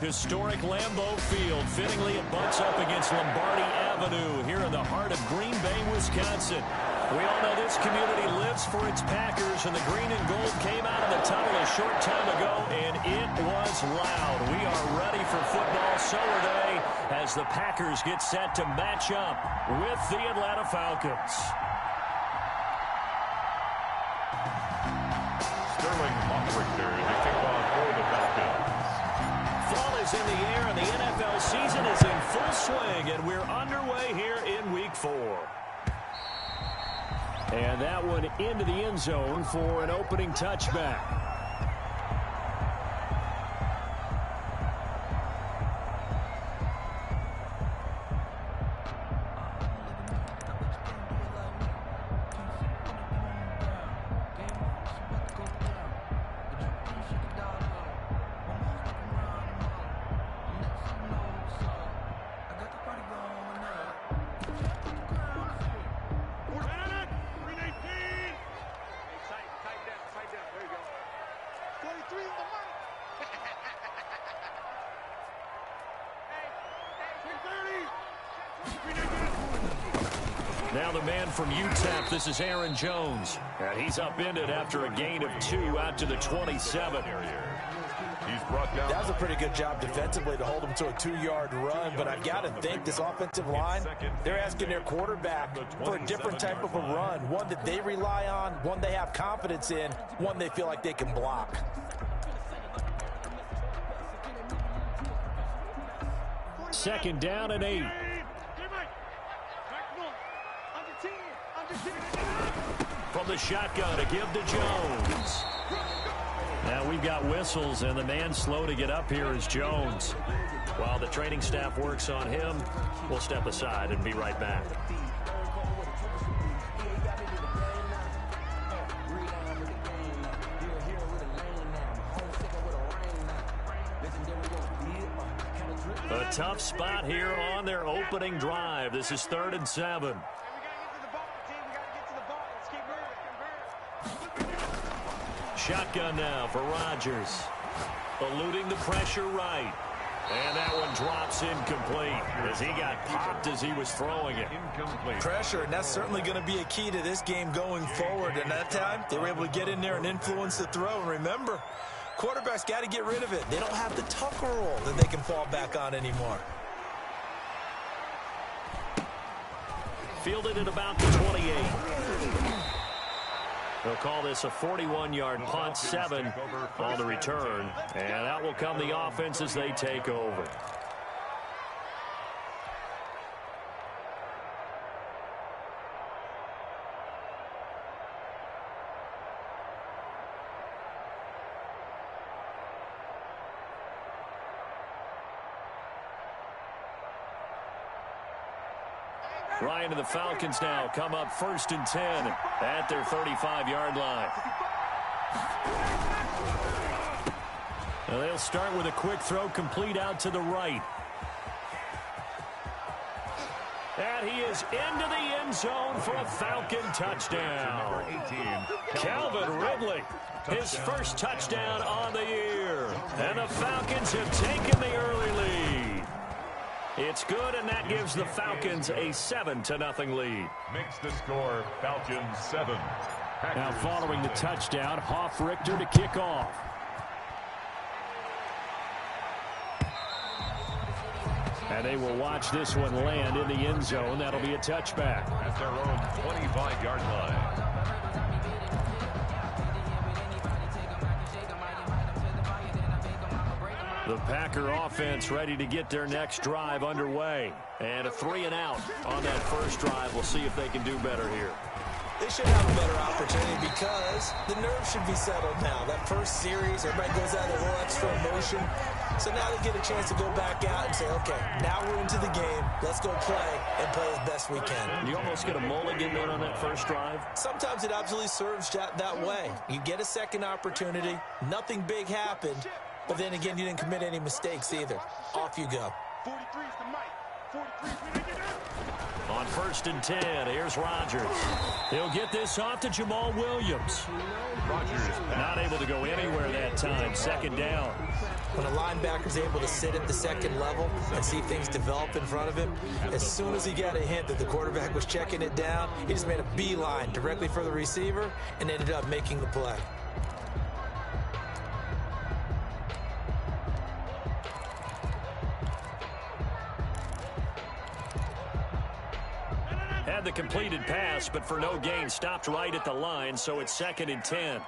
Historic Lambeau Field. Fittingly, it butts up against Lombardi Avenue here in the heart of Green Bay, Wisconsin. We all know this community lives for its Packers, and the green and gold came out of the tunnel a short time ago, and it was loud. We are ready for football, so are they, as the Packers get set to match up with the Atlanta Falcons. Sterling Hoffrichter is the kickoff for the Falcons. Fall is in the air, and the NFL season is in full swing, and we're underway here in Week 4. And that one into the end zone for an opening touchback. Now the man from UTEP, this is Aaron Jones. And he's upended after a gain of 2 out to the 27. He's brought down. That was a pretty good job defensively to hold him to a 2-yard run, but I've got to think this offensive line, they're asking their quarterback for a different type of a run, one that they rely on, one they have confidence in, one they feel like they can block. Second down and 8. From the shotgun to give to Jones. Now we've got whistles, and the man slow to get up here is Jones. While the training staff works on him, we'll step aside and be right back. A tough spot here on their opening drive. This is 3rd and 7. Shotgun now for Rodgers. Eluding the pressure right. And that one drops incomplete as he got popped as he was throwing it. Incomplete. Pressure, and that's certainly going to be a key to this game going forward. And that time, they were able to get in there and influence the throw. And remember, quarterbacks got to get rid of it. They don't have the Tucker rule that they can fall back on anymore. Fielded at about the 28. They'll call this a 41-yard punt, 7 on the return. And out will come the offense as they take over. Ryan and the Falcons now come up 1st and 10 at their 35-yard line. Now they'll start with a quick throw complete out to the right. And he is into the end zone for a Falcon touchdown. 18. Calvin Ridley, his first touchdown on the year. And the Falcons have taken the early lead. It's good, and that gives the Falcons a 7-0 lead. Makes the score Falcons 7. Now following the touchdown, Hoffrichter to kick off. And they will watch this one land in the end zone. That'll be a touchback. At their own 25-yard line. The Packer offense ready to get their next drive underway. And a 3 and out on that first drive. We'll see if they can do better here. They should have a better opportunity because the nerves should be settled now. That first series, everybody goes out with a little extra emotion. So now they get a chance to go back out and say, okay, now we're into the game. Let's go play and play as best we can. You almost get a mulligan then on that first drive? Sometimes it absolutely serves that way. You get a second opportunity. Nothing big happened. But then again, you didn't commit any mistakes either. Off you go. 43 is the mic. On 1st and 10, here's Rodgers. He'll get this off to Jamal Williams. Rodgers Not able to go anywhere that time. 2nd down. When a linebacker's able to sit at the 2nd level and see things develop in front of him, as soon as he got a hint that the quarterback was checking it down, he just made a beeline directly for the receiver and ended up making the play. Had the completed pass, but for no gain, stopped right at the line, so it's 2nd and 10.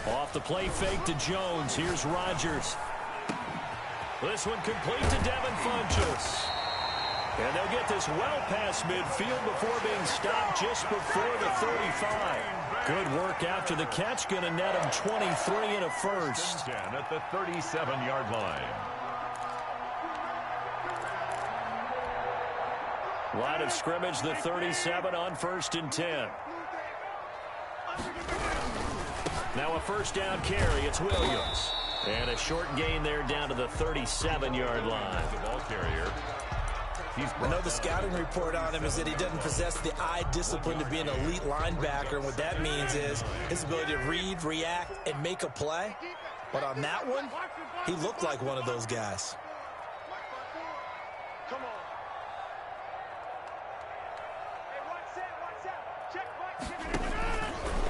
Off the play fake to Jones. Here's Rodgers. This one complete to Devin Funchess. And they'll get this well past midfield before being stopped just before the 35. Good work after the catch. Going to net him 23 and a first. at the 37-yard line. Line of scrimmage, the 37 on 1st and 10. Now a 1st down carry. It's Williams. And a short gain there down to the 37-yard line. The ball carrier. I know the scouting report on him is that he doesn't possess the eye discipline to be an elite linebacker. And what that means is his ability to read, react, and make a play. But on that one, he looked like one of those guys.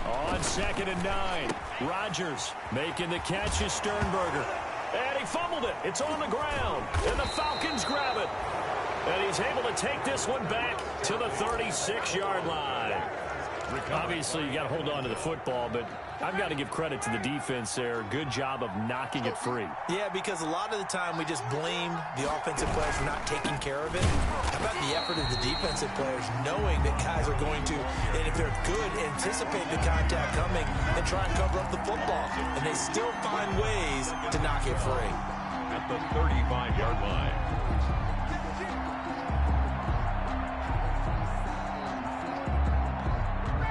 On 2nd and 9, Rodgers making the catch is Sternberger. And he fumbled it. It's on the ground. And the Falcons grab it. And he's able to take this one back to the 36-yard line. Obviously, you got to hold on to the football, but I've got to give credit to the defense there. Good job of knocking it free. Yeah, because a lot of the time we just blame the offensive players for not taking care of it. How about the effort of the defensive players knowing that guys are going to, and if they're good, anticipate the contact coming and try and cover up the football. And they still find ways to knock it free. At the 35-yard line.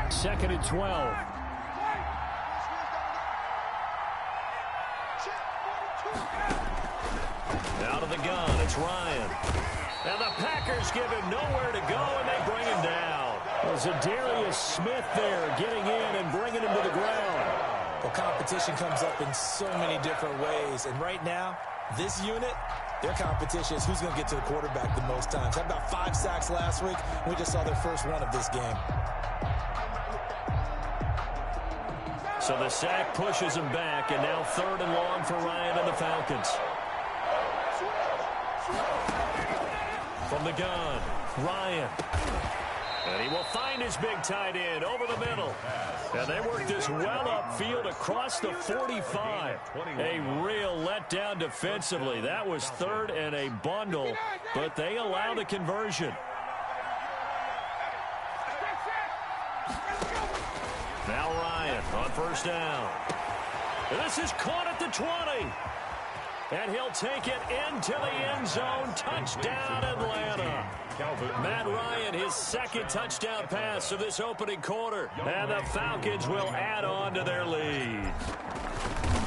Second and 12. Out of the gun, it's Ryan. And the Packers give him nowhere to go, and they bring him down. There's a Darius Smith there getting in and bringing him to the ground. Well, competition comes up in so many different ways. And right now, this unit, their competition is who's going to get to the quarterback the most times. Had about 5 sacks last week. We just saw their first one of this game. So the sack pushes him back, and now 3rd and long for Ryan and the Falcons. From the gun, Ryan. And he will find his big tight end over the middle. And they work this well upfield across the 45. A real letdown defensively. That was 3rd and a bundle, but they allow the conversion. Now Ryan on 1st down. And this is caught at the 20. And he'll take it into the end zone. Touchdown, Atlanta. Matt Ryan, his 2nd touchdown pass of this opening quarter. And the Falcons will add on to their lead.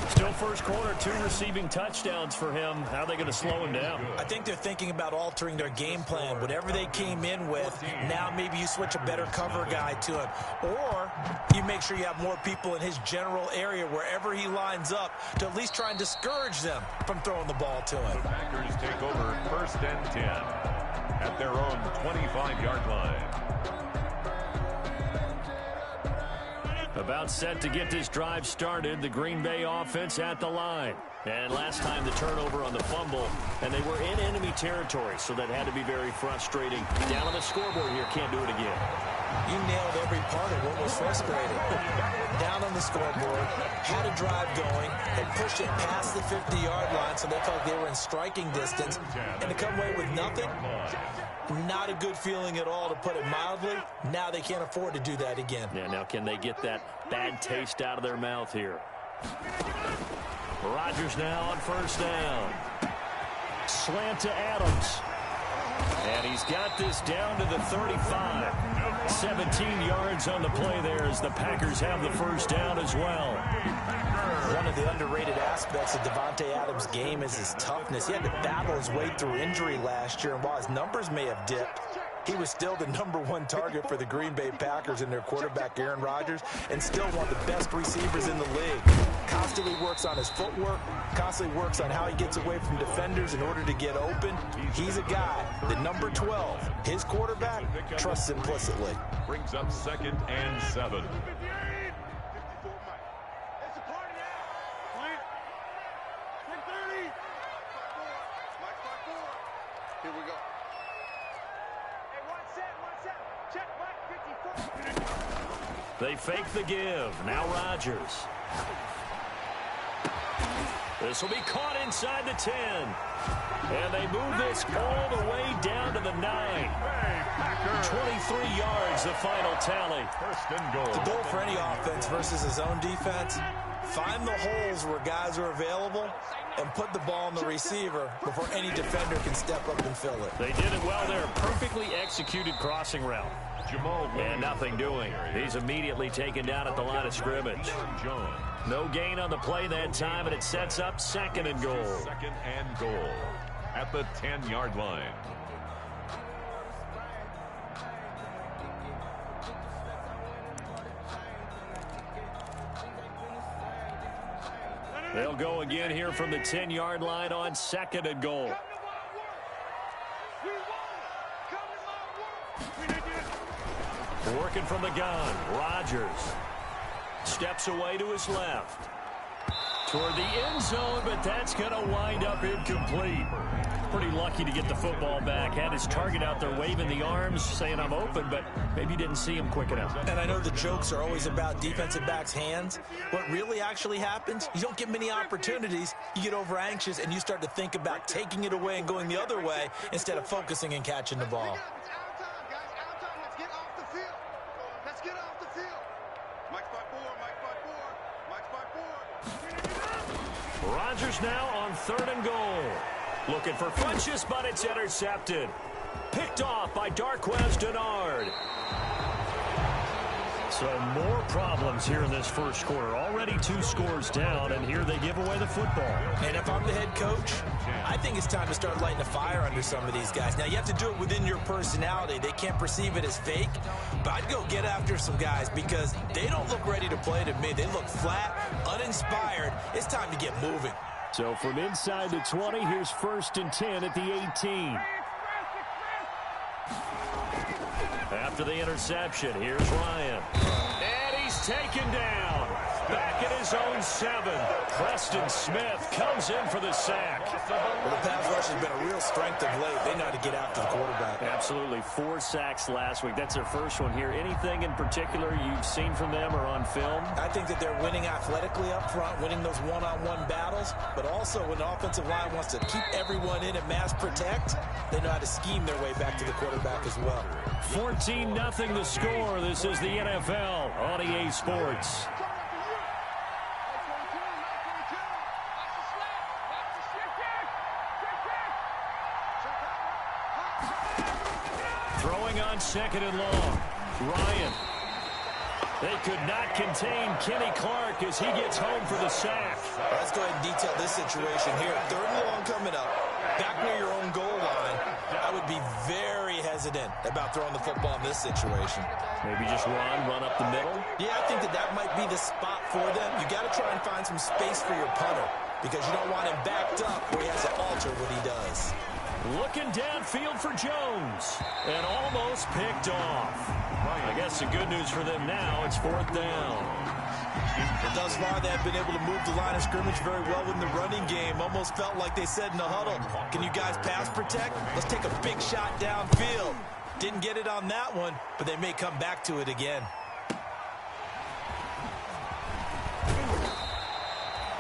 Still first quarter, 2 receiving touchdowns for him. How are they going to slow him down? I think they're thinking about altering their game plan. Whatever they came in with, now maybe you switch a better cover guy to him. Or you make sure you have more people in his general area wherever he lines up to at least try and discourage them from throwing the ball to him. The Packers take over 1st and 10 at their own 25-yard line. About set to get this drive started, the Green Bay offense at the line. And last time the turnover on the fumble, and they were in enemy territory, so that had to be very frustrating. Down on the scoreboard here, can't do it again. You nailed every part of what was frustrating. Down on the scoreboard, had a drive going, and pushed it past the 50-yard line, so they felt they were in striking distance, and to come away with nothing, not a good feeling at all, to put it mildly. Now they can't afford to do that again. Yeah, now can they get that bad taste out of their mouth here? Rodgers now on 1st down. Slant to Adams. And he's got this down to the 35. 17 yards on the play there as the Packers have the first down as well. One of the underrated aspects of Davante Adams' game is his toughness. He had to battle his way through injury last year, and while his numbers may have dipped, he was still the #1 target for the Green Bay Packers and their quarterback, Aaron Rodgers, and still one of the best receivers in the league. Constantly works on his footwork, constantly works on how he gets away from defenders in order to get open. He's a guy, the number 12, his quarterback, trusts implicitly. Brings up 2nd and 7. Here we go. They fake the give. Now Rodgers. This will be caught inside the 10. And they move this all the way down to the 9. 23 yards, the final tally. First and goal. The goal for any offense versus his own defense, find the holes where guys are available and put the ball on the receiver before any defender can step up and fill it. They did it well there. Perfectly executed crossing route. And nothing doing. He's immediately taken down at the line of scrimmage. No gain on the play that time, and it sets up 2nd and goal. 2nd and goal at the 10-yard line. They'll go again here from the 10-yard line on 2nd and goal. Working from the gun, Rodgers steps away to his left. Toward the end zone, but that's going to wind up incomplete. Pretty lucky to get the football back. Had his target out there waving the arms, saying I'm open, but maybe didn't see him quick enough. And I know the jokes are always about defensive backs' hands. What really actually happens, you don't get many opportunities. You get over anxious, and you start to think about taking it away and going the other way instead of focusing and catching the ball. Rodgers now on 3rd and goal. Looking for Funchess, but it's intercepted. Picked off by Darquez Dennard. So more problems here in this first quarter. Already 2 scores down, and here they give away the football. And if I'm the head coach, I think it's time to start lighting a fire under some of these guys. Now, you have to do it within your personality. They can't perceive it as fake, but I'd go get after some guys because they don't look ready to play to me. They look flat, uninspired. It's time to get moving. So from inside the 20, here's 1st and 10 at the 18. After the interception, here's Ryan. And he's taken down. Back at his own 7. Preston Smith comes in for the sack. Well, the pass rush has been a real strength of late. They know how to get after the quarterback. Absolutely. 4 sacks last week. That's their first one here. Anything in particular you've seen from them or on film? I think that they're winning athletically up front, winning those one-on-one battles, but also when the offensive line wants to keep everyone in and mass protect, they know how to scheme their way back to the quarterback as well. 14-0 the score. This is the NFL on EA Sports. Throwing on 2nd and long. Ryan. They could not contain Kenny Clark as he gets home for the sack. Let's go ahead and detail this situation here. 3rd and long coming up. Back near your own goal line. I would be very hesitant about throwing the football in this situation. Maybe just run up the middle? Yeah, I think that might be the spot for them. You got to try and find some space for your punter because you don't want him backed up where he has to alter what he does. Looking downfield for Jones. And almost picked off. I guess the good news for them now, it's 4th down. But thus far, they have been able to move the line of scrimmage very well in the running game. Almost felt like they said in the huddle, can you guys pass protect? Let's take a big shot downfield. Didn't get it on that one, but they may come back to it again.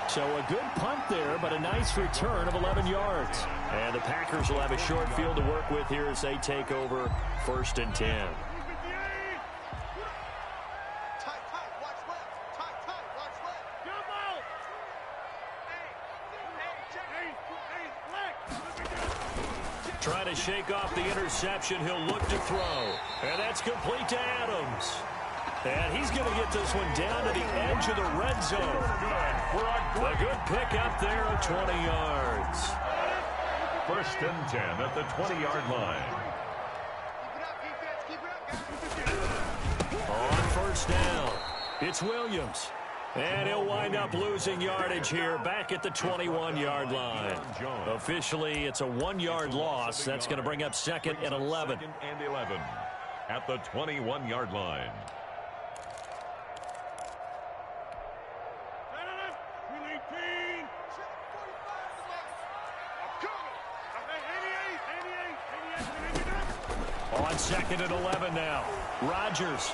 So a good punt there, but a nice return of 11 yards. And the Packers will have a short field to work with here as they take over 1st and 10. shake off the interception. He'll look to throw. And that's complete to Adams. And he's going to get this one down to the edge of the red zone. A good pick up there of 20 yards. 1st and 10 at the 20-yard line. On 1st down, it's Williams. And he'll wind up losing yardage here back at the 21-yard line. Officially, it's a 1-yard loss. That's going to bring up 2nd and 11. 2nd and 11 at the 21-yard line. On 2nd and 11 now, Rodgers.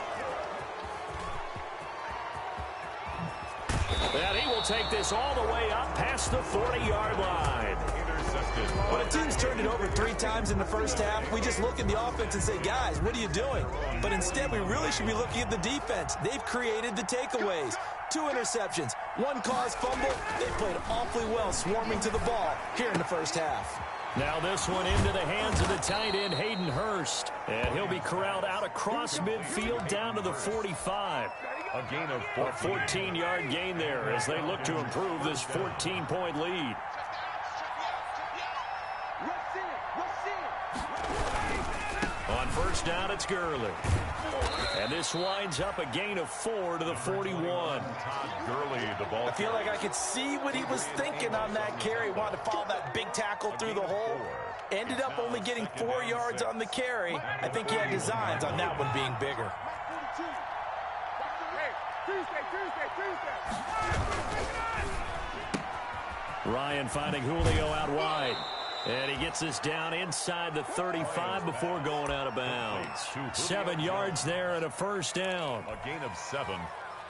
And he will take this all the way up past the 40-yard line. When a team's turned it over 3 times in the first half, we just look at the offense and say, guys, what are you doing? But instead, we really should be looking at the defense. They've created the takeaways. 2 interceptions, 1 caused fumble. They played awfully well swarming to the ball here in the first half. Now this one into the hands of the tight end, Hayden Hurst. And he'll be corralled out across midfield down to the 45. A gain of 14-yard gain there as they look to improve this 14-point lead. On 1st down, it's Gurley. And this winds up a gain of 4 to the 41. Gurley, the ball. I feel like I could see what he was thinking on that carry. Wanted to follow that big tackle through the hole. Ended up only getting 4 yards on the carry. I think he had designs on that one being bigger. Ryan finding Julio out wide. And he gets us down inside the 35 before going out of bounds. 7 yards there and a 1st down. A gain of 7.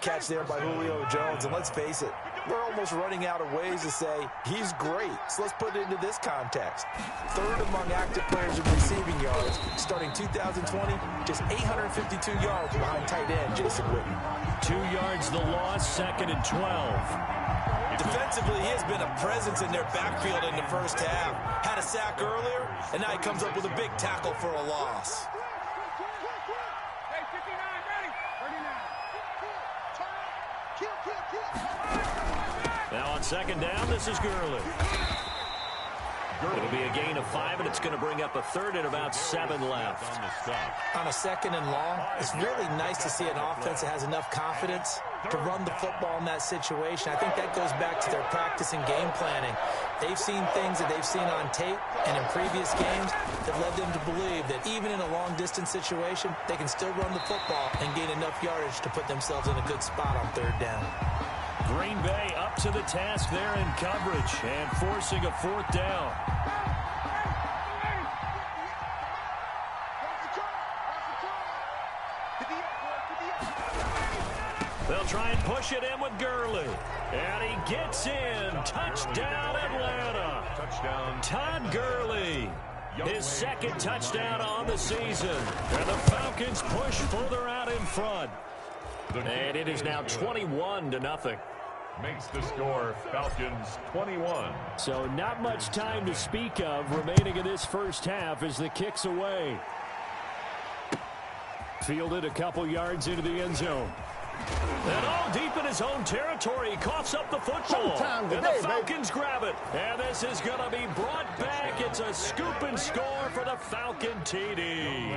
Catch there by Julio Jones. And let's face it, we're almost running out of ways to say he's great. So let's put it into this context. 3rd among active players in receiving yards. Starting 2020, just 852 yards behind tight end Jason Witten. 2 yards the loss, 2nd and 12. Defensively, he has been a presence in their backfield in the first half. Had a sack earlier, and now he comes up with a big tackle for a loss. Now on 2nd down, this is Gurley. It'll be a gain of 5, and it's going to bring up a 3rd and about 7 left. On a 2nd and long, it's really nice to see an offense that has enough confidence to run the football in that situation. I think that goes back to their practice and game planning. They've seen things that they've seen on tape and in previous games that led them to believe that even in a long-distance situation, they can still run the football and gain enough yardage to put themselves in a good spot on 3rd down. Green Bay up to the task there in coverage and forcing a 4th down. They'll try and push it in with Gurley. And he gets in. Touchdown, Atlanta. Touchdown. Todd Gurley. His 2nd touchdown on the season. And the Falcons push further out in front. And it is now 21-0. Makes the score Falcons 21. So not much time to speak of remaining in this first half as the kick's away. Fielded a couple yards into the end zone. And all deep in his own territory, he coughs up the football. And the Falcons grab it. And this is going to be brought back. It's a scoop and score for the Falcon TD.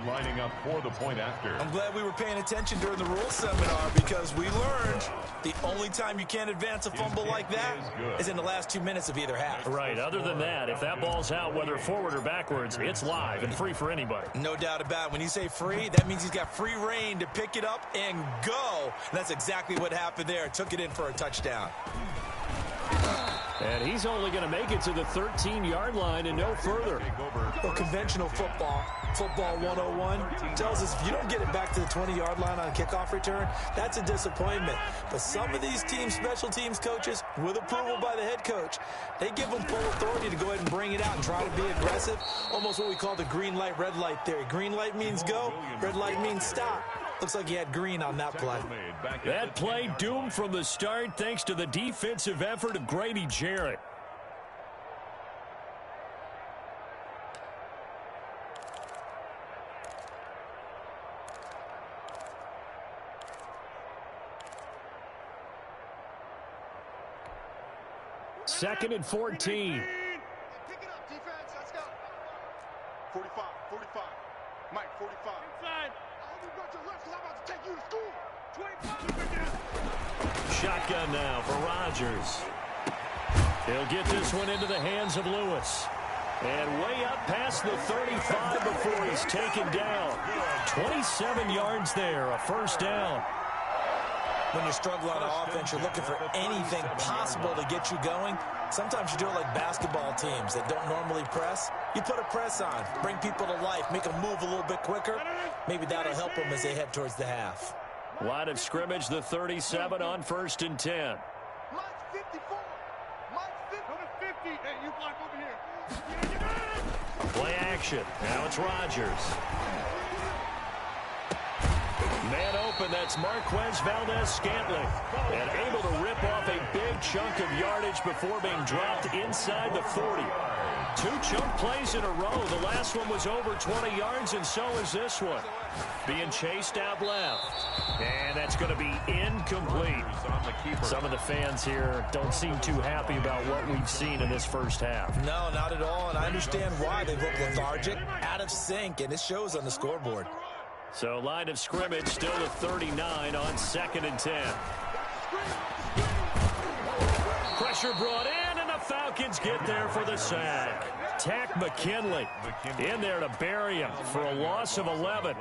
Lining up for the point after. I'm glad we were paying attention during the rules seminar because we learned the only time you can't advance a fumble like that is in the last 2 minutes of either half. Right. Other than that, if that ball's out, whether forward or backwards, it's live and free for anybody. No doubt about it. When you say free, that means he's got free reign to pick it up and go. And that's exactly what happened there. Took it in for a touchdown. And he's only going to make it to the 13-yard line and no further. Well, conventional football 101, tells us if you don't get it back to the 20-yard line on a kickoff return, that's a disappointment. But some of these teams, special teams coaches, with approval by the head coach, they give them full authority to go ahead and bring it out and try to be aggressive. Almost what we call the green light, red light theory. Green light means go, red light means stop. Looks like he had green on that play. That play doomed from the start thanks to the defensive effort of Grady Jarrett. 2nd and 14. Pick it up, defense. Let's go. 45, 45. Mike, 45. Inside. I hope you got your left because I'm about to take you to school. 25. Shotgun now for Rodgers. He'll get this one into the hands of Lewis. And way up past the 35 before he's taken down. 27 yards there, a first down. When you struggle on offense, you're looking for anything possible to get you going. Sometimes you do it like basketball teams that don't normally press. You put a press on, bring people to life, make them move a little bit quicker. Maybe that'll help them as they head towards the half. Line of scrimmage, the 37 on 1st and 10. Mike's 54. Mike's 50. Hey, you block over here. Play action. Now it's Rodgers. Man open, that's Marquez Valdez-Scantling. And able to rip off a big chunk of yardage before being dropped inside the 40. 2 chunk plays in a row. The last one was over 20 yards, and so is this one. Being chased out left. And that's going to be incomplete. Some of the fans here don't seem too happy about what we've seen in this first half. No, not at all, and I understand why. They look lethargic, out of sync, and it shows on the scoreboard. So line of scrimmage still at 39 on 2nd and 10. Pressure brought in, and the Falcons get there for the sack. Tack McKinley in there to bury him for a loss of 11.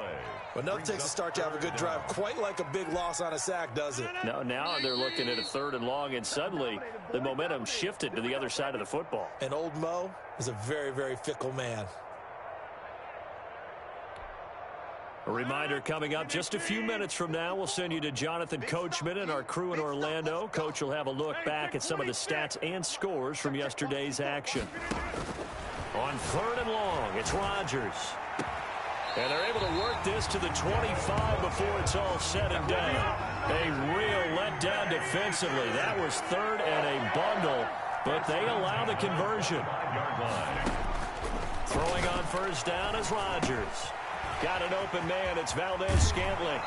But nothing takes a start to have a good drive. Quite like a big loss on a sack, does it? No, now they're looking at a 3rd and long, and suddenly the momentum shifted to the other side of the football. And old Mo is a very, very fickle man. A reminder coming up just a few minutes from now, we'll send you to Jonathan Coachman and our crew in Orlando. Coach will have a look back at some of the stats and scores from yesterday's action. On 3rd and long, it's Rodgers. And they're able to work this to the 25 before it's all said and done. A real letdown defensively. That was 3rd and a bundle, but they allow the conversion. Throwing on 1st down is Rodgers. Got an open man. It's Valdez-Scantling.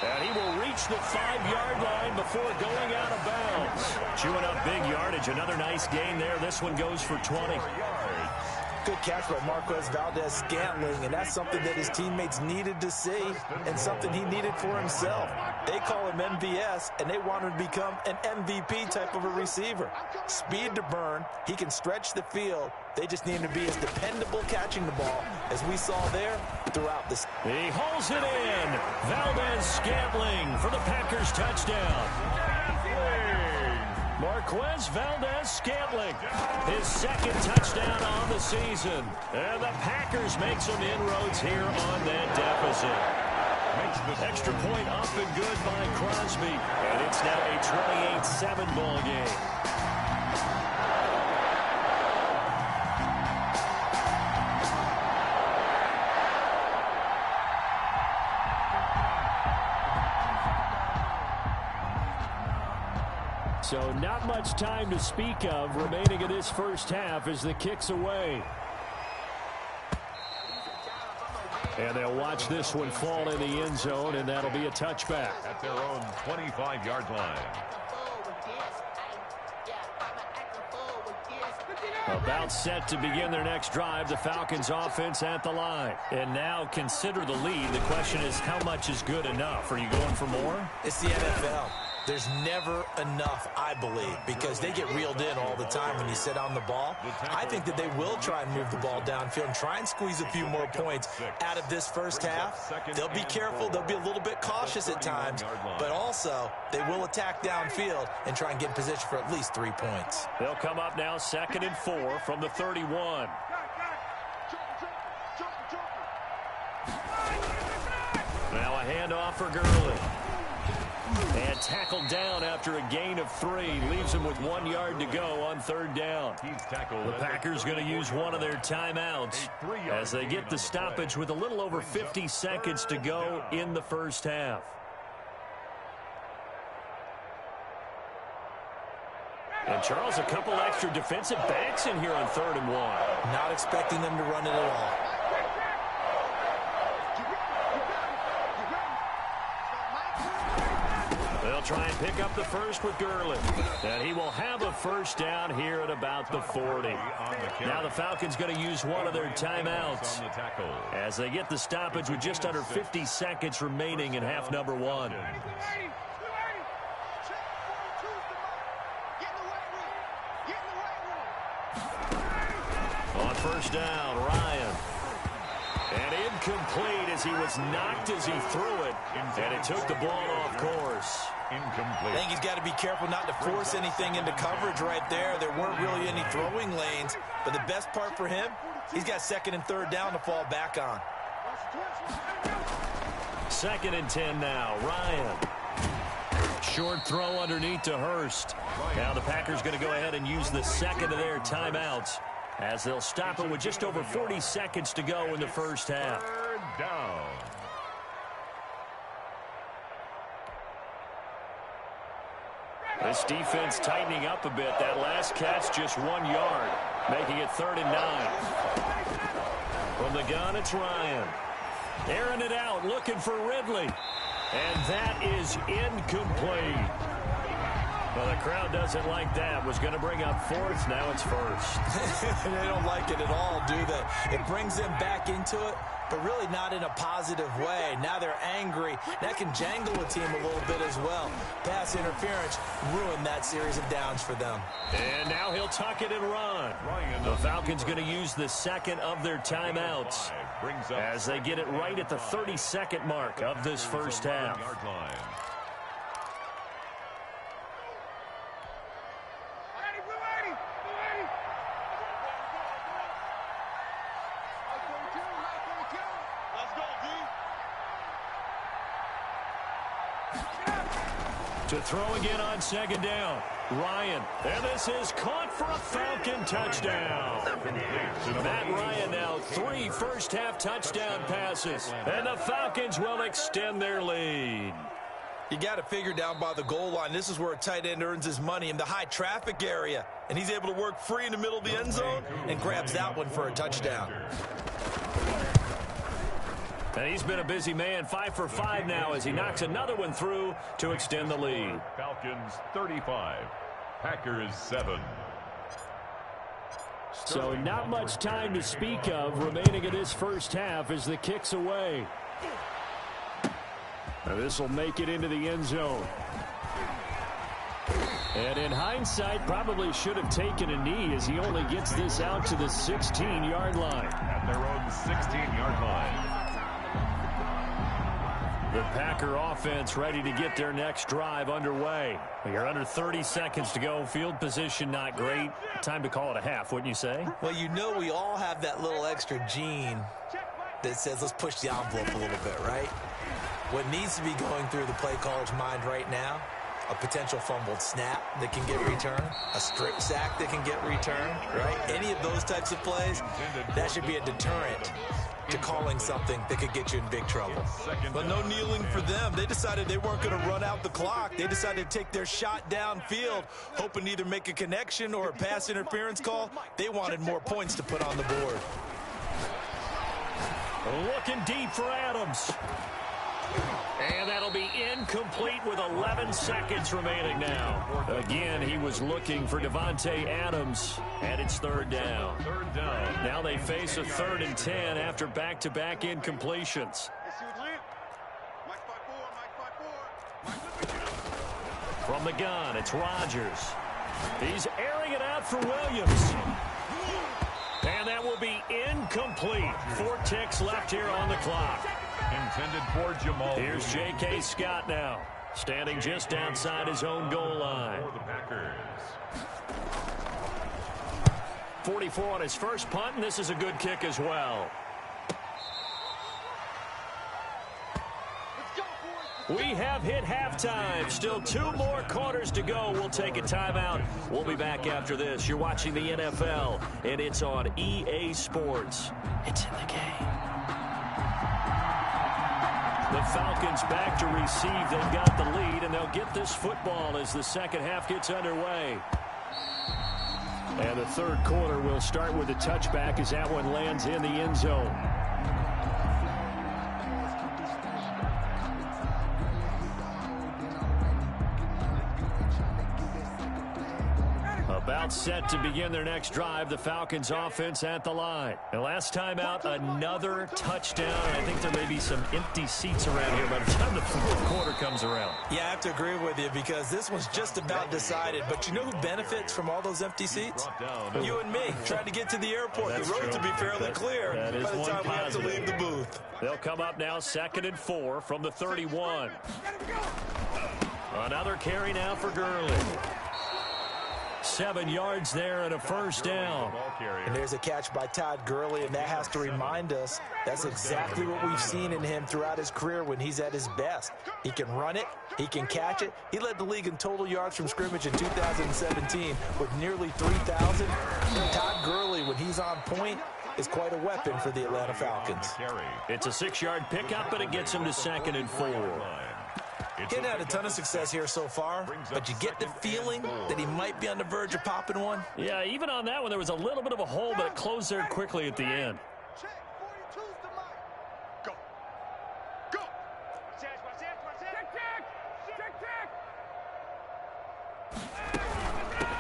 And he will reach the 5-yard line before going out of bounds. Chewing up big yardage. Another nice gain there. This one goes for 20. Good catch by Marquez Valdez-Scantling, and that's something that his teammates needed to see and something he needed for himself. They call him MVS, and they want him to become an MVP type of a receiver. Speed to burn. He can stretch the field. They just need him to be as dependable catching the ball as we saw there throughout this. He holds it in. Valdez-Scantling for the Packers touchdown. Marquez Valdez-Scantling, his 2nd touchdown on the season. And the Packers make some inroads here on that deficit. Extra point up and good by Crosby. And it's now a 28-7 ball game. So not much time to speak of remaining in this first half as the kick's away. And they'll watch this one fall in the end zone, and that'll be a touchback. At their own 25-yard line. About set to begin their next drive, the Falcons offense at the line. And now consider the lead. The question is, how much is good enough? Are you going for more? It's the NFL. There's never enough, I believe, because they get reeled in all the time when you sit on the ball. I think that they will try and move the ball downfield and try and squeeze a few more points out of this first half. They'll be careful. They'll be a little bit cautious at times, but also they will attack downfield and try and get in position for at least 3 points. They'll come up now 2nd and 4 from the 31. Now a handoff for Gurley. And tackled down after a gain of 3. Leaves him with 1 yard to go on 3rd down. The Packers going to use one of their timeouts as they get the stoppage with a little over 50 seconds to go in the first half. And Charles, a couple extra defensive backs in here on 3rd and 1. Not expecting them to run it at all. They'll try and pick up the first with Gurley. And he will have a first down here at about the 40. Now the Falcons going to use one of their timeouts as they get the stoppage with just under 50 seconds remaining in half number one. On first down, Ryan. And incomplete as he was knocked as he threw it. And it took the ball off course. Incomplete. I think he's got to be careful not to force anything into coverage right there. There weren't really any throwing lanes. But the best part for him, he's got second and third down to fall back on. 2nd and 10 now. Ryan. Short throw underneath to Hurst. Now the Packers going to go ahead and use the second of their timeouts as they'll stop it with just over 40 seconds to go in the first half. Third down. This defense tightening up a bit. That last catch just 1 yard, making it 3rd and 9. From the gun, it's Ryan. Airing it out, looking for Ridley. And that is incomplete. Well, the crowd doesn't like that. Was going to bring up 4th. Now it's 1st. They don't like it at all, do they? It brings them back into it, but really not in a positive way. Now they're angry. That can jangle a team a little bit as well. Pass interference ruined that series of downs for them. And now he'll tuck it and run. The Falcons going to use the second of their timeouts as they get it right at the 32nd mark of this first half. To throw again on 2nd down. Ryan. And this is caught for a Falcon touchdown. Matt Ryan now 3 first-half touchdown passes. And the Falcons will extend their lead. You got to figure down by the goal line. This is where a tight end earns his money in the high traffic area. And he's able to work free in the middle of the end zone and grabs that one for a touchdown. And he's been a busy man, 5 for 5 now as he knocks another one through to extend the lead. Falcons 35, Packers 7. So not much time to speak of remaining in this first half as the kick's away. Now this will make it into the end zone. And in hindsight, probably should have taken a knee as he only gets this out to the 16-yard line. At their own 16-yard line. The Packer offense ready to get their next drive underway. You're under 30 seconds to go. Field position not great. Time to call it a half, wouldn't you say? Well, you know we all have that little extra gene that says let's push the envelope a little bit, right? What needs to be going through the play caller's mind right now, a potential fumbled snap that can get returned, a strip sack that can get returned, right? Any of those types of plays, that should be a deterrent to calling something that could get you in big trouble. But no kneeling for them. They decided they weren't going to run out the clock. They decided to take their shot downfield, hoping to either make a connection or a pass interference call. They wanted more points to put on the board. Looking deep for Adams. And that'll be incomplete with 11 seconds remaining now. Again, he was looking for Devontae Adams, and it's 3rd down. Now they face a 3rd and 10 after back-to-back incompletions. From the gun, it's Rodgers. He's airing it out for Williams. And that will be incomplete. 4 ticks left here on the clock. Intended for Jamal. Here's J.K. Scott now, standing just outside his own goal line. For the Packers. 44 on his first punt, and this is a good kick as well. We have hit halftime. Still 2 more quarters to go. We'll take a timeout. We'll be back after this. You're watching the NFL, and it's on EA Sports. It's in the game. The Falcons back to receive. They've got the lead, and they'll get this football as the second half gets underway. And the third quarter will start with a touchback as that one lands in the end zone. About set to begin their next drive, the Falcons offense at the line. And last time out, another touchdown. I think there may be some empty seats around here by the time the fourth quarter comes around. Yeah, I have to agree with you because this one's just about decided. But you know who benefits from all those empty seats? You and me, trying to get to the airport. The roads will be fairly clear by the time we have to leave the booth. They'll come up now 2nd and 4 from the 31. Another carry now for Gurley. 7 yards there and a first down. And there's a catch by Todd Gurley, and that has to remind us that's exactly what we've seen in him throughout his career when he's at his best. He can run it. He can catch it. He led the league in total yards from scrimmage in 2017 with nearly 3,000. Todd Gurley, when he's on point, is quite a weapon for the Atlanta Falcons. It's a 6-yard pickup, and it gets him to 2nd and 4. He hadn't had a ton of success here so far, but you get the feeling that he might be on the verge of popping one. Yeah, even on that one, there was a little bit of a hole, but it closed there quickly at the end. Go. Go.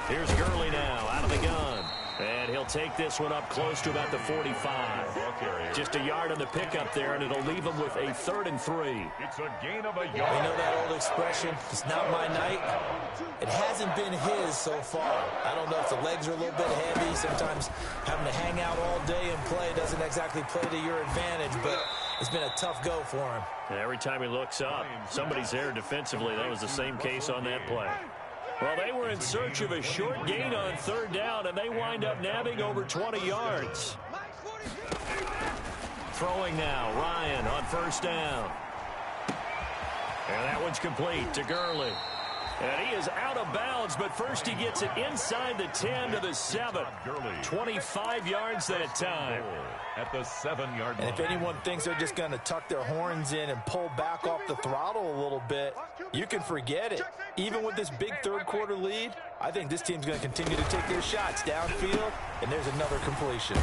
Here's Gurley now out of the gun. And he'll take this one up close to about the 45. Just a yard on the pickup there, and it'll leave him with a 3rd and 3. It's a gain of a yard. You know that old expression, it's not my night? It hasn't been his so far. I don't know if the legs are a little bit heavy. Sometimes having to hang out all day and play doesn't exactly play to your advantage, but it's been a tough go for him. And every time he looks up, somebody's there defensively. That was the same case on that play. Well, they were in search of a short gain on 3rd down, and they wind up nabbing over 20 yards. Throwing now, Ryan on 1st down. And that one's complete to Gurley. And he is out of bounds, but first he gets it inside the 10 to the 7. 25 yards that time. At the 7-yard line. And if anyone thinks they're just going to tuck their horns in and pull back off the throttle a little bit, you can forget it. Even with this big 3rd quarter lead, I think this team's going to continue to take their shots downfield, and there's another completion.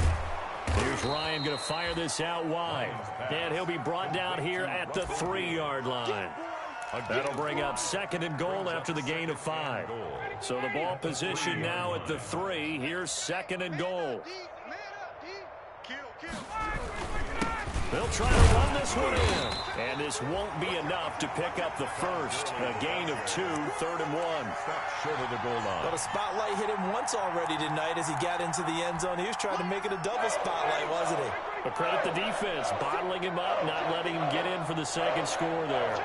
Here's Ryan going to fire this out wide. And he'll be brought down here at the 3-yard line. That'll bring up 2nd and goal after the gain of 5. So the ball position now at the 3. Here's 2nd and goal. They'll try to run this one in. And this won't be enough to pick up the first. A gain of 2, 3rd and 1. Short of the goal line. Well, the spotlight hit him once already tonight as he got into the end zone. He was trying to make it a double spotlight, wasn't he? But credit the defense, bottling him up, not letting him get in for the 2nd score there.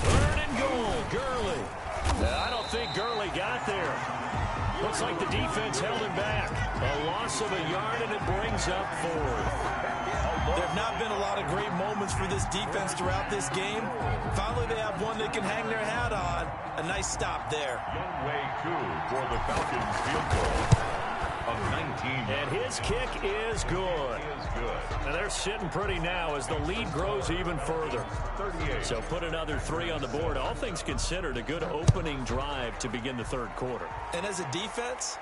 3rd and goal, Gurley. I don't think Gurley got there. Looks like the defense held him back. A loss of a yard, and it brings up 4th. There have not been a lot of great moments for this defense throughout this game. Finally, they have one they can hang their hat on. A nice stop there. Youngway Koo for the Falcons field goal of 19. And his kick is good. And they're sitting pretty now as the lead grows even further. 38. So put another 3 on the board. All things considered, a good opening drive to begin the 3rd quarter. And as a defense,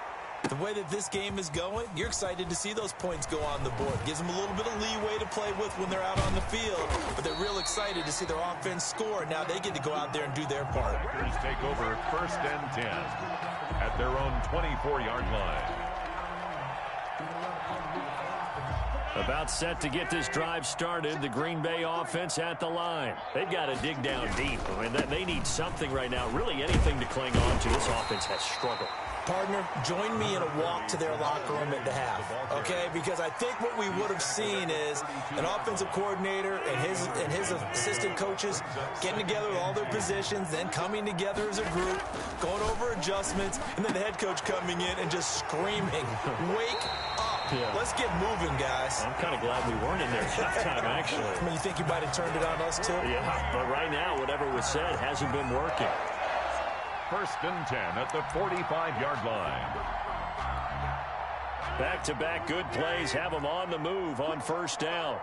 the way that this game is going, you're excited to see those points go on the board. Gives them a little bit of leeway to play with when they're out on the field. But they're real excited to see their offense score. Now they get to go out there and do their part. Packers take over 1st and 10 at their own 24-yard line. About set to get this drive started, the Green Bay offense at the line. They've got to dig down deep. I mean, they need something right now, really anything to cling on to. This offense has struggled. Partner, join me in a walk to their locker room at the half, okay? Because I think what we would have seen is an offensive coordinator and his assistant coaches getting together with all their positions, then coming together as a group, going over adjustments, and then the head coach coming in and just screaming, "Wake up. Yeah. Let's get moving, guys." I'm kind of glad we weren't in there at halftime, actually. I mean, you think you might have turned it on us, too? Yeah, but right now, whatever was said hasn't been working. 1st and 10 at the 45-yard line. Back-to-back good plays have them on the move on 1st down.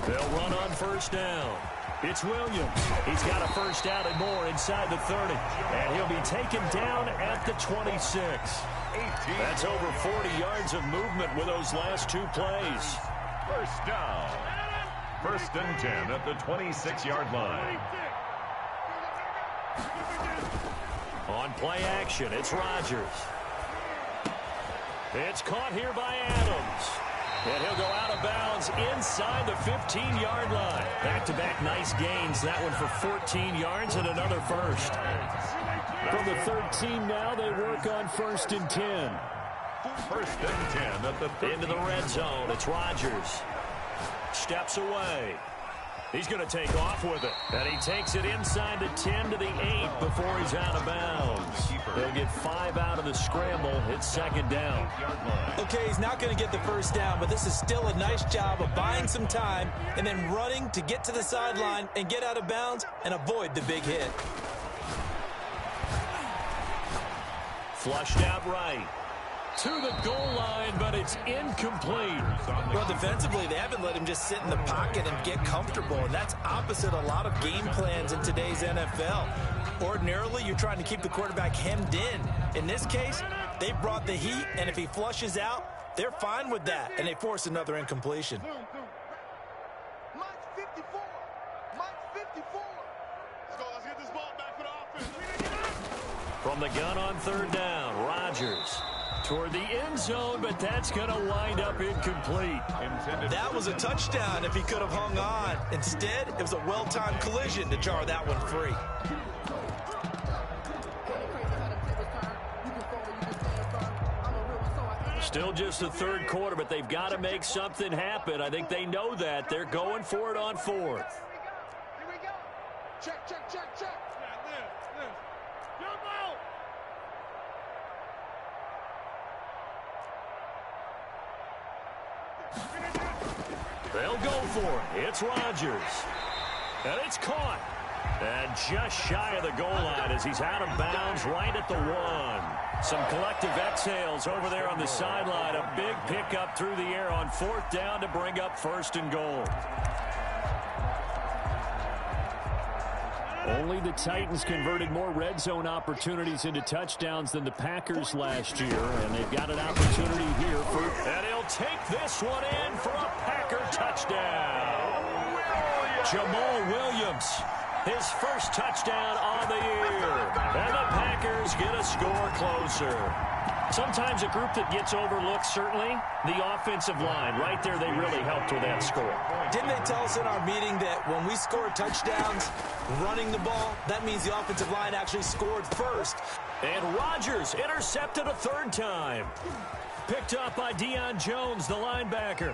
They'll run on 1st down. It's Williams. He's got a 1st down and more inside the 30. And he'll be taken down at the 26. 18. That's over 40 yards of movement with those last 2 plays. 1st down. First and 10 at the 26-yard line. On play action, it's Rodgers. It's caught here by Adams. And he'll go out of bounds inside the 15-yard line. Back-to-back nice gains. That one for 14 yards and another first. From the 13 now, they work on first and 10. First and 10 at the 13. Into the red zone. It's Rodgers. Steps away. He's going to take off with it. And he takes it inside the 10 to the 8 before he's out of bounds. They'll get 5 out of the scramble. It's second down. Okay, he's not going to get the first down, but this is still a nice job of buying some time and then running to get to the sideline and get out of bounds and avoid the big hit. Flushed out right. To the goal line, but it's incomplete. Well, defensively, they haven't let him just sit in the pocket and get comfortable, and that's opposite a lot of game plans in today's NFL. Ordinarily, you're trying to keep the quarterback hemmed in. In this case, they brought the heat, and if he flushes out, they're fine with that, and they force another incompletion. Mike's 54. Mike's 54. Let's get this ball back for the offense. From the gun on third down, Rodgers toward the end zone, but that's going to wind up incomplete. That was a touchdown if he could have hung on. Instead, it was a well-timed collision to jar that one free. Still just the third quarter, but they've got to make something happen. I think they know that. They're going for it on fourth. Here we go. Check, check, check, check. Jump out. They'll go for it. It's Rodgers. And it's caught. And just shy of the goal line as he's out of bounds right at the 1. Some collective exhales over there on the sideline. A big pickup through the air on fourth down to bring up first and goal. Only the Titans converted more red zone opportunities into touchdowns than the Packers last year, and they've got an opportunity here for... And he'll take this one in for a Packer touchdown. Jamal Williams, his first touchdown on the year. And the Packers get a score closer. Sometimes a group that gets overlooked, certainly, the offensive line. Right there, they really helped with that score. Didn't they tell us in our meeting that when we score touchdowns running the ball, that means the offensive line actually scored first? And Rodgers intercepted a third time. Picked up by Deion Jones, the linebacker.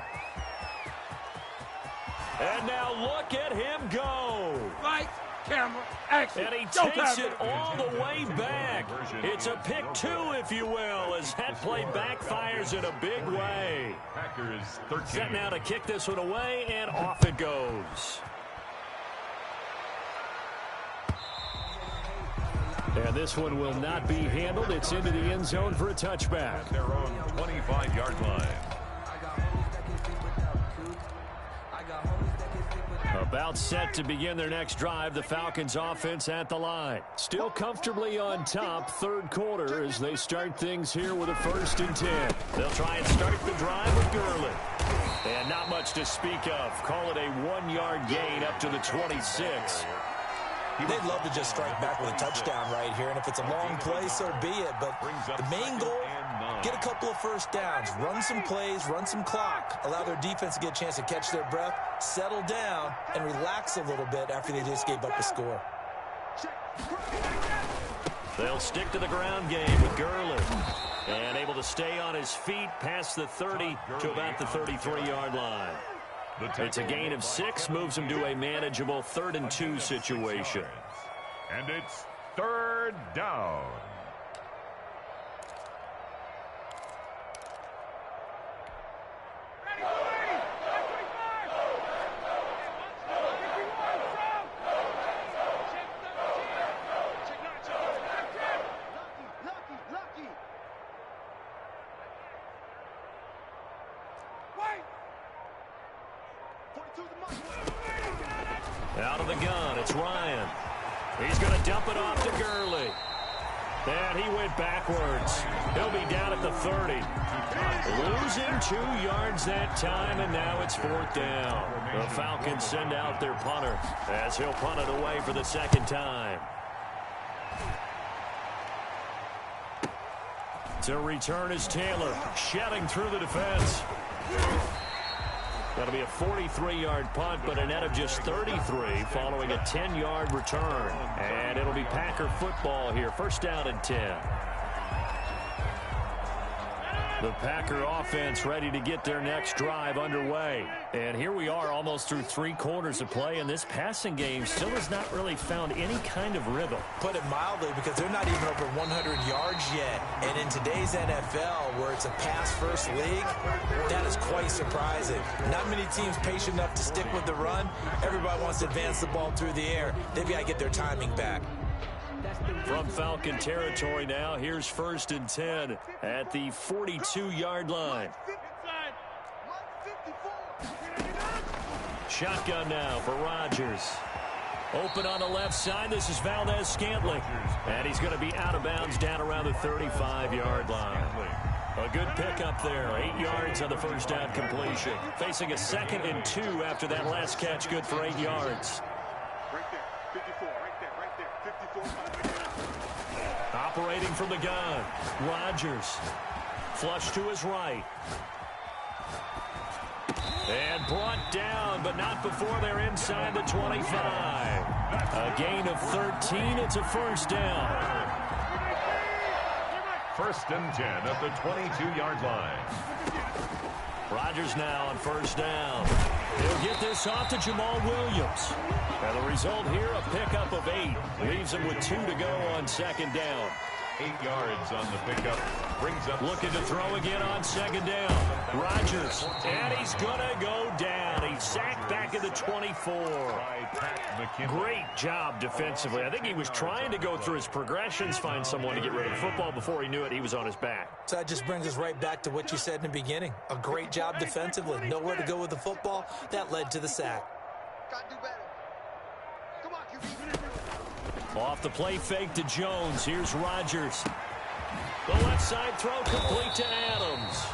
And now look at him go. Light, camera, action. And he takes it all the way back. It's a pick 2, if you will, as that play backfires in a big way. Packers 13. Set now to kick this one away, and off it goes. And this one will not be handled. It's into the end zone for a touchback. Their own 25-yard line. About set to begin their next drive, the Falcons offense at the line. Still comfortably on top, third quarter, as they start things here with a first and 10. They'll try and start the drive with Gurley. And not much to speak of. Call it a 1-yard gain up to the 26. They'd love to just strike back with a touchdown right here, and if it's a long play, so be it. But the main goal, get a couple of first downs, run some plays, run some clock, allow their defense to get a chance to catch their breath, settle down, and relax a little bit after they just gave up a score. They'll stick to the ground game with Gurley. And able to stay on his feet past the 30 to about the 33-yard line. It's a gain of 6, moves him to a manageable 3rd and 2 situation. And it's third down. Out of the gun, it's Ryan. He's going to dump it off to Gurley. And he went backwards. He'll be down at the 30. Losing 2 yards that time, and now it's 4th down. The Falcons send out their punter as he'll punt it away for the 2nd time. To return is Taylor, shedding through the defense. That'll be a 43-yard punt, but a net of just 33 following a 10-yard return. And it'll be Packer football here. 1st down and 10. The Packer offense ready to get their next drive underway. And here we are almost through 3 quarters of play, and this passing game still has not really found any kind of rhythm. Put it mildly, because they're not even over 100 yards yet. And in today's NFL, where it's a pass-first league, that is quite surprising. Not many teams patient enough to stick with the run. Everybody wants to advance the ball through the air. They've got to get their timing back. From Falcon territory now, here's 1st and 10 at the 42-yard line. Shotgun now for Rodgers. Open on the left side. This is Valdez-Scantling. And he's going to be out of bounds down around the 35-yard line. A good pickup there. 8 yards on the 1st down completion. Facing a 2nd and 2 after that last catch. Good for 8 yards. Operating from the gun, Rodgers. Flush to his right. And brought down, but not before they're inside the 25. A gain of 13. It's a 1st down. 1st and 10 at the 22-yard line. Rodgers now on 1st down. He'll get this off to Jamal Williams. And the result here, a pickup of 8. Leaves him with 2 to go on 2nd down. 8 yards on the pickup. Brings up. Looking to throw again on 2nd down. Rodgers. And he's going to go down. He's sacked back at the 24. Great job defensively. I think he was trying to go through his progressions, find someone to get rid of the football. Before he knew it, he was on his back. So that just brings us right back to what you said in the beginning. A great job defensively. Nowhere to go with the football. That led to the sack. Got to do better. Come on, QB. Off the play fake to Jones. Here's Rodgers. The left side throw complete to Adams.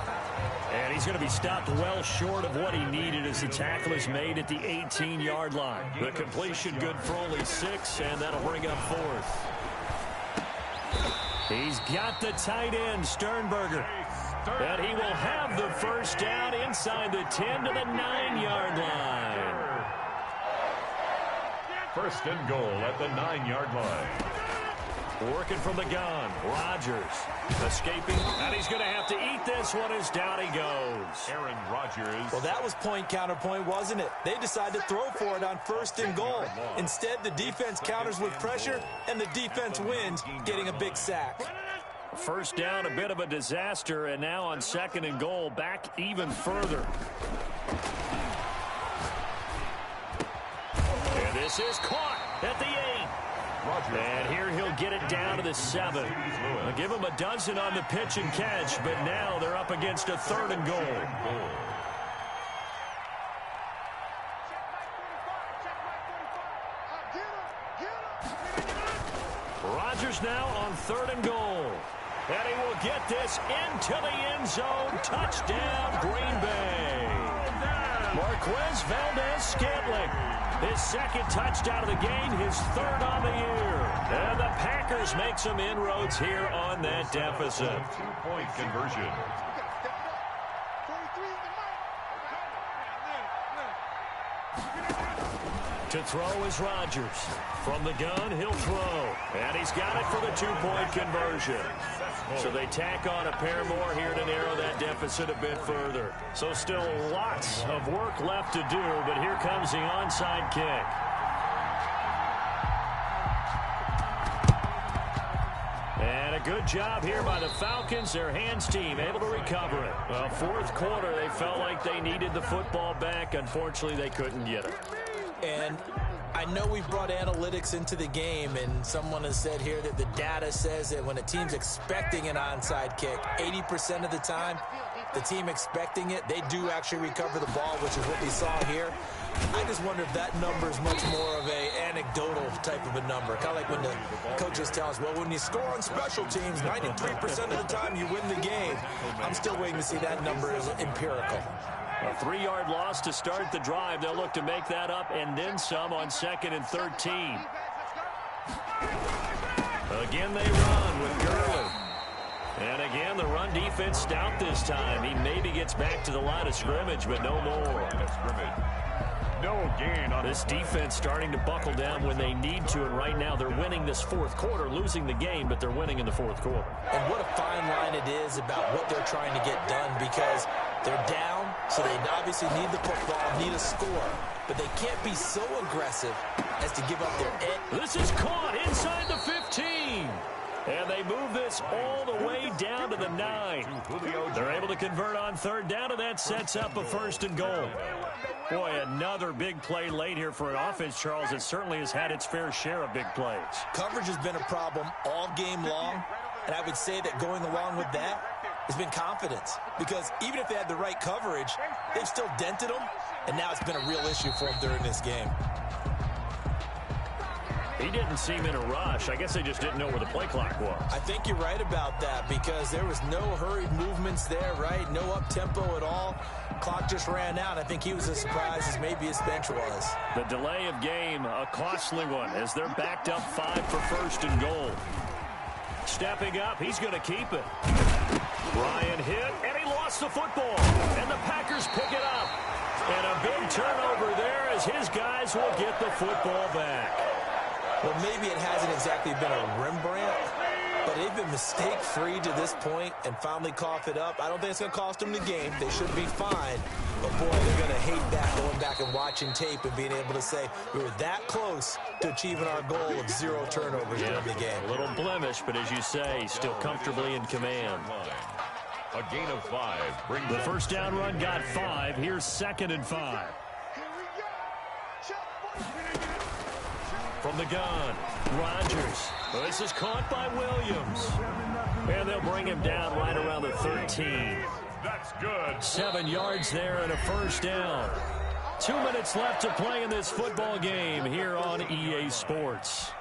And he's going to be stopped well short of what he needed as the tackle is made at the 18-yard line. The completion good for only 6, and that'll bring up 4th. He's got the tight end, Sternberger. And he will have the 1st down inside the 10 to the 9-yard line. 1st and goal at the 9-yard line. Working from the gun, Rodgers escaping, and he's going to have to eat this one as down he goes. Aaron Rodgers. Well, that was point counterpoint, wasn't it? They decided to throw for it on 1st and goal. Instead, the defense counters with pressure, and the defense wins, getting a big sack. 1st down, a bit of a disaster, and now on 2nd and goal, back even further. And this is caught at the 8. And here he'll get it down to the 7. They'll give him a dozen on the pitch and catch, but now they're up against a 3rd and goal. Rodgers now on 3rd and goal. And he will get this into the end zone. Touchdown, Green Bay. Marquez Valdez-Scantling. His 2nd touchdown of the game, his 3rd on the year. And the Packers make some inroads here on that deficit. 2-point conversion. To throw is Rodgers. From the gun, he'll throw. And he's got it for the 2-point conversion. So they tack on a pair more here to narrow that deficit a bit further. So still lots of work left to do, but here comes the onside kick. And a good job here by the Falcons, their hands team, able to recover it. Well, 4th quarter, they felt like they needed the football back. Unfortunately, they couldn't get it. And I know we brought analytics into the game, and someone has said here that the data says that when a team's expecting an onside kick, 80% of the time, the team expecting it, they do actually recover the ball, which is what we saw here. I just wonder if that number is much more of a anecdotal type of a number. Kind of like when the coaches tell us, well, when you score on special teams, 93% of the time you win the game. I'm still waiting to see that number as empirical. A 3-yard loss to start the drive. They'll look to make that up and then some on 2nd and 13. Again, they run with Gurley. And again, the run defense stout this time. He maybe gets back to the line of scrimmage, but no more. No gain on this defense starting to buckle down when they need to, and right now they're winning this fourth quarter, losing the game, but they're winning in the fourth quarter. And what a fine line it is about what they're trying to get done, because they're down, so they obviously need the football, need a score, but they can't be so aggressive as to give up their edge. This is caught inside the 15. And they move this all the way down to the 9. They're able to convert on 3rd down, and that sets up a 1st and goal. Boy, another big play late here for an offense, Charles. It certainly has had its fair share of big plays. Coverage has been a problem all game long, and I would say that going along with that has been confidence. Because even if they had the right coverage, they've still dented them, and now it's been a real issue for them during this game. He didn't seem in a rush. I guess they just didn't know where the play clock was. I think you're right about that, because there was no hurried movements there, right? No up-tempo at all. Clock just ran out. I think he was as surprised as maybe his bench was. The delay of game, a costly one, as they're backed up 5 for 1st and goal. Stepping up, he's going to keep it. Ryan hit, and he lost the football. And the Packers pick it up. And a big turnover there as his guys will get the football back. Well, maybe it hasn't exactly been a Rembrandt, but they've been mistake-free to this point and finally cough it up. I don't think it's going to cost them the game. They should be fine. But, boy, they're going to hate that, going back and watching tape and being able to say we were that close to achieving our goal of 0 turnovers during the game. A little blemish, but as you say, still comfortably in command. a gain of 5. Brings the 1st down run got 5. Here's 2nd and 5. From the gun, Rodgers. This is caught by Williams. And they'll bring him down right around the 13. That's good. 7 yards there and a 1st down. 2 minutes left to play in this football game here on EA Sports.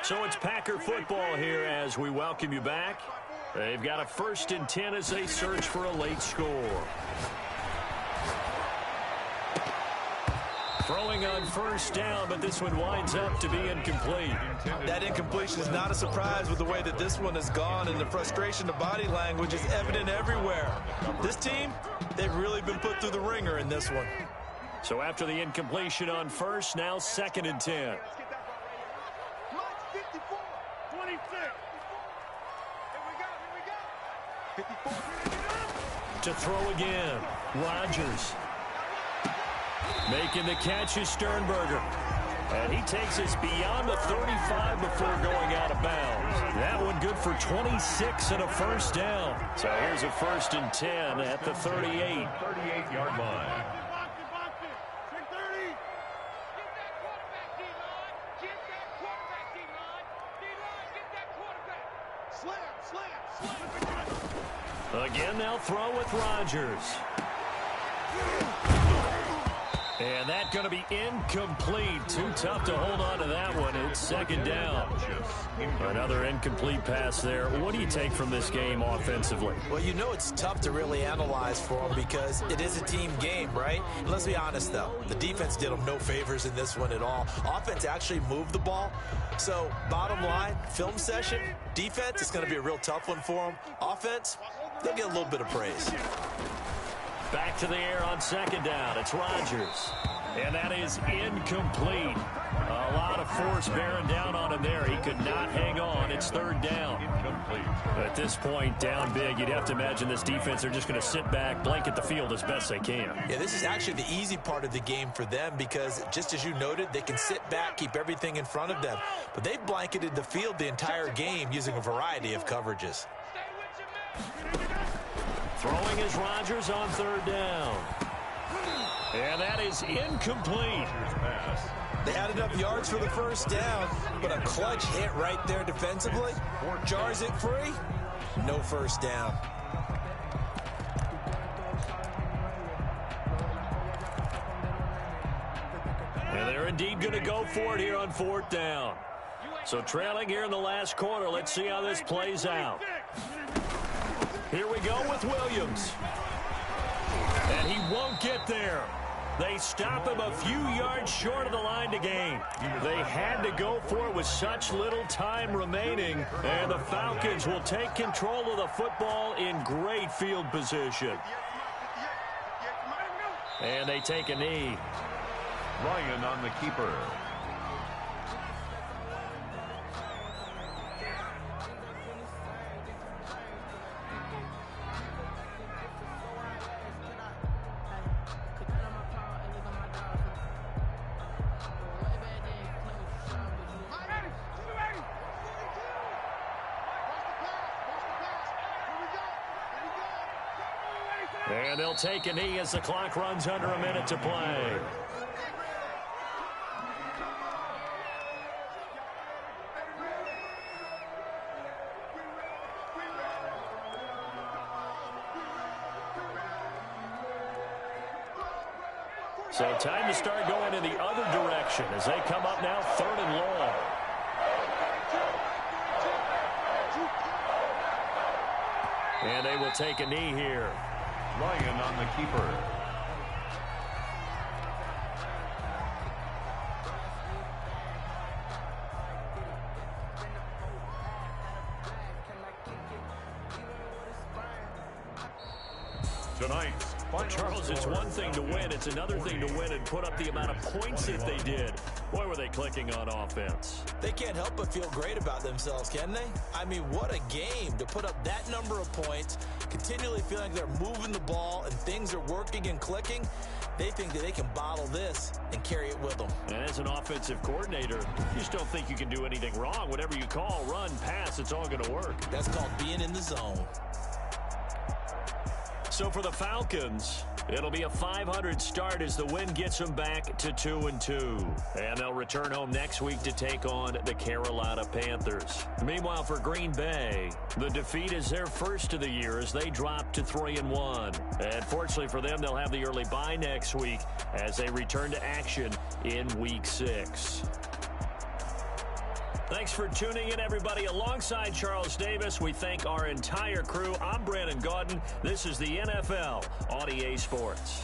So it's Packer football here as we welcome you back. They've got a 1st and 10 as they search for a late score. Throwing on 1st down, but this one winds up to be incomplete. That incompletion is not a surprise with the way that this one has gone, and the frustration, the body language is evident everywhere. This team, they've really been put through the ringer in this one. So after the incompletion on 1st, now 2nd and 10. To throw again, Rodgers. Making the catch is Sternberger. And he takes us beyond the 35 before going out of bounds. That one good for 26 and a 1st down. So here's a 1st and 10 at the 38. 38-yard line. Again, they'll throw with Rodgers. And that's going to be incomplete. Too tough to hold on to that one. It's 2nd down. Another incomplete pass there. What do you take from this game offensively? Well, you know it's tough to really analyze for them because it is a team game, right? And let's be honest, though. The defense did them no favors in this one at all. Offense actually moved the ball. So, bottom line, film session, defense, it's going to be a real tough one for them. Offense, they'll get a little bit of praise. Back to the air on 2nd down. It's Rodgers. And that is incomplete. A lot of force bearing down on him there. He could not hang on. It's 3rd down. Incomplete. At this point, down big, you'd have to imagine this defense, they're just going to sit back, blanket the field as best they can. Yeah, this is actually the easy part of the game for them because, just as you noted, they can sit back, keep everything in front of them. But they've blanketed the field the entire game using a variety of coverages. Throwing is Rodgers on 3rd down. And that is incomplete. They had enough yards for the 1st down, but a clutch hit right there defensively. Jars it free. No 1st down. indeed going to go for it here on 4th down. So trailing here in the last quarter. Let's see how this plays out. Here we go with Williams. And he won't get there. They stop him a few yards short of the line to gain. They had to go for it with such little time remaining. And the Falcons will take control of the football in great field position. And they take a knee. Ryan on the keeper. And they'll take a knee as the clock runs under a minute to play. So time to start going in the other direction as they come up now 3rd and long. And they will take a knee here. Ryan on the keeper. Tonight, Charles, it's one thing to win. It's another thing to win and put up the amount of points that they did. Boy, were they clicking on offense. They can't help but feel great about themselves, can they? I mean, what a game to put up that number of points, continually feeling like they're moving the ball and things are working and clicking. They think that they can bottle this and carry it with them. And as an offensive coordinator, you just don't think you can do anything wrong. Whatever you call, run, pass, it's all going to work. That's called being in the zone. So for the Falcons, it'll be a 500 start as the win gets them back to 2-2. And they'll return home next week to take on the Carolina Panthers. Meanwhile, for Green Bay, the defeat is their first of the year as they drop to 3-1. And fortunately for them, they'll have the early bye next week as they return to action in Week 6. Thanks for tuning in, everybody. Alongside Charles Davis, we thank our entire crew. I'm Brandon Gaudin. This is the NFL on EA Sports.